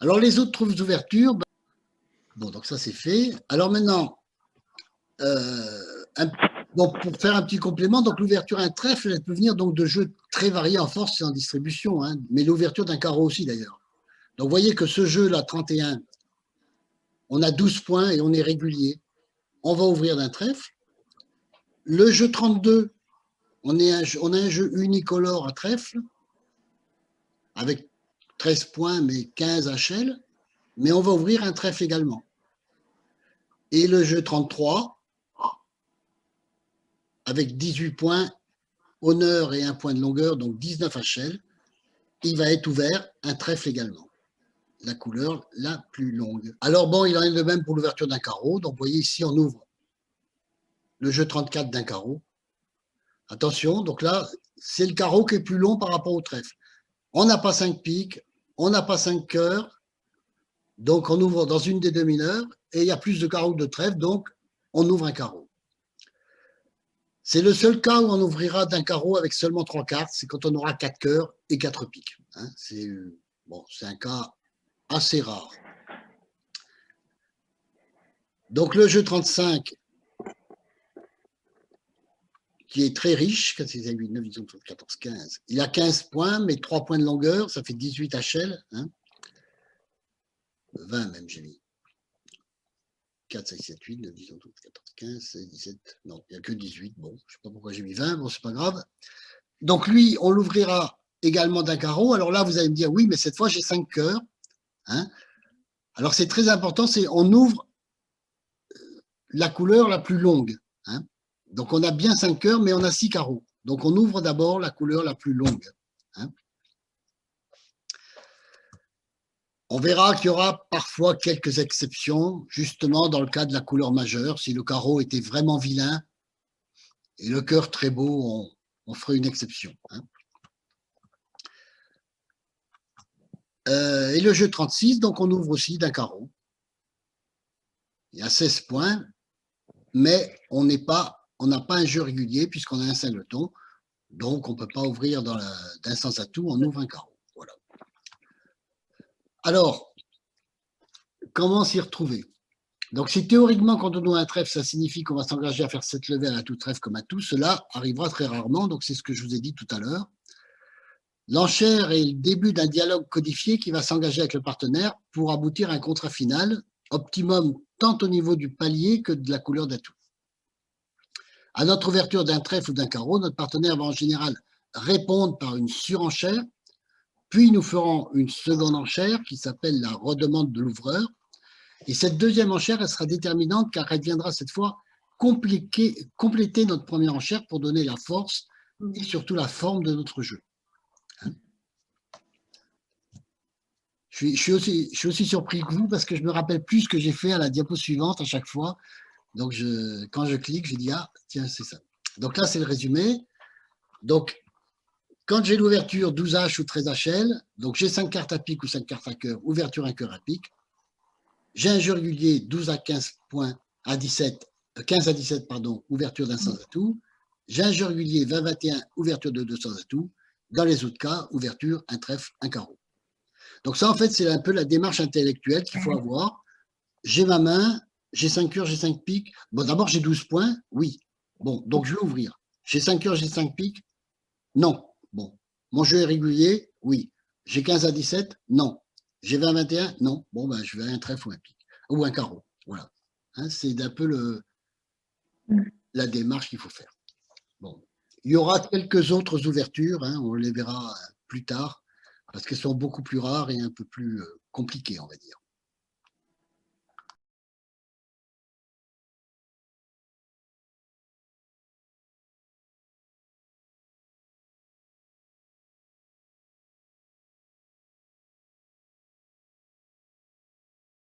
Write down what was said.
Alors, les autres ouvertures, bon, donc ça, c'est fait. Alors maintenant, donc pour faire un petit complément, donc l'ouverture à un trèfle, elle peut venir donc de jeux très variés en force et en distribution, hein, mais l'ouverture d'un carreau aussi, d'ailleurs. Donc, vous voyez que ce jeu-là, 31, on a 12 points et on est régulier. On va ouvrir d'un trèfle. Le jeu 32, on a un jeu unicolore à trèfle, avec 13 points, mais 15 HL, mais on va ouvrir un trèfle également. Et le jeu 33, avec 18 points, honneur et un point de longueur, donc 19 HL, il va être ouvert un trèfle également, la couleur la plus longue. Alors bon, il en est de même pour l'ouverture d'un carreau. Donc vous voyez ici, on ouvre le jeu 34 d'un carreau. Attention, donc là, c'est le carreau qui est plus long par rapport au trèfle. On n'a pas 5 piques, on n'a pas 5 cœurs, donc on ouvre dans une des deux mineures, et il y a plus de carreaux que de trèfle, donc on ouvre un carreau. C'est le seul cas où on ouvrira d'un carreau avec seulement 3 cartes, c'est quand on aura 4 cœurs et 4 piques. Hein, c'est bon, un cas assez rare. Donc le jeu 35, qui est très riche, 4, 6, 8, 9, 10, 11, 12, 14, 15. Il a 15 points, mais 3 points de longueur, ça fait 18 HL. Hein. 20 même, j'ai mis. 4, 5, 7, 8, 9, 10, 11, 12, 14, 15, 16, 17. Non, il n'y a que 18. Bon, je ne sais pas pourquoi j'ai mis 20, bon, c'est pas grave. Donc lui, on l'ouvrira également d'un carreau. Alors là, vous allez me dire, oui, mais cette fois, j'ai 5 cœurs. Hein. Alors c'est très important, c'est on ouvre la couleur la plus longue. Hein. Donc on a bien 5 cœurs, mais on a 6 carreaux. Donc on ouvre d'abord la couleur la plus longue. Hein. On verra qu'il y aura parfois quelques exceptions, justement dans le cas de la couleur majeure. Si le carreau était vraiment vilain et le cœur très beau, on ferait une exception. Hein. Et le jeu 36, donc on ouvre aussi d'un carreau. Il y a 16 points, mais on n'a pas un jeu régulier puisqu'on a un singleton. Donc, on ne peut pas ouvrir d'un sens à tout, on ouvre un carreau. Voilà. Alors, comment s'y retrouver? Donc, si théoriquement, quand on ouvre un trèfle, ça signifie qu'on va s'engager à faire 7 levées à tout trèfle comme à tout, cela arrivera très rarement. Donc, c'est ce que je vous ai dit tout à l'heure. L'enchère est le début d'un dialogue codifié qui va s'engager avec le partenaire pour aboutir à un contrat final, optimum tant au niveau du palier que de la couleur d'atout. À notre ouverture d'un trèfle ou d'un carreau, notre partenaire va en général répondre par une surenchère, puis nous ferons une seconde enchère qui s'appelle la redemande de l'ouvreur. Et cette deuxième enchère, elle sera déterminante car elle viendra cette fois compléter notre première enchère pour donner la force et surtout la forme de notre jeu. Hein. Je suis aussi surpris que vous parce que je me rappelle plus ce que j'ai fait à la diapo suivante à chaque fois. Donc, quand je clique, je dis, ah, tiens, c'est ça. Donc là, c'est le résumé. Donc, quand j'ai l'ouverture 12H ou 13HL, donc j'ai 5 cartes à pique ou 5 cartes à cœur, ouverture un cœur à pique. J'ai un jeu régulier 12 à 15 points à 17, 15 à 17, pardon, ouverture d'un sans atout. J'ai un jeu régulier 20-21, ouverture de 2 sans atout. Dans les autres cas, ouverture, un trèfle, un carreau. Donc ça, en fait, c'est un peu la démarche intellectuelle qu'il faut avoir. J'ai ma main, j'ai 5 cœurs, j'ai 5 piques. Bon, d'abord, j'ai 12 points, oui. Bon, donc je vais ouvrir. J'ai 5 cœurs, j'ai 5 piques. Non. Bon. Mon jeu est régulier? Oui. J'ai 15 à 17? Non. J'ai 20 à 21? Non. Bon, ben, je vais à un trèfle ou un pique. Ou un carreau. Voilà. Hein, c'est un peu la démarche qu'il faut faire. Bon. Il y aura quelques autres ouvertures, hein, on les verra plus tard, parce qu'elles sont beaucoup plus rares et un peu plus compliquées, on va dire.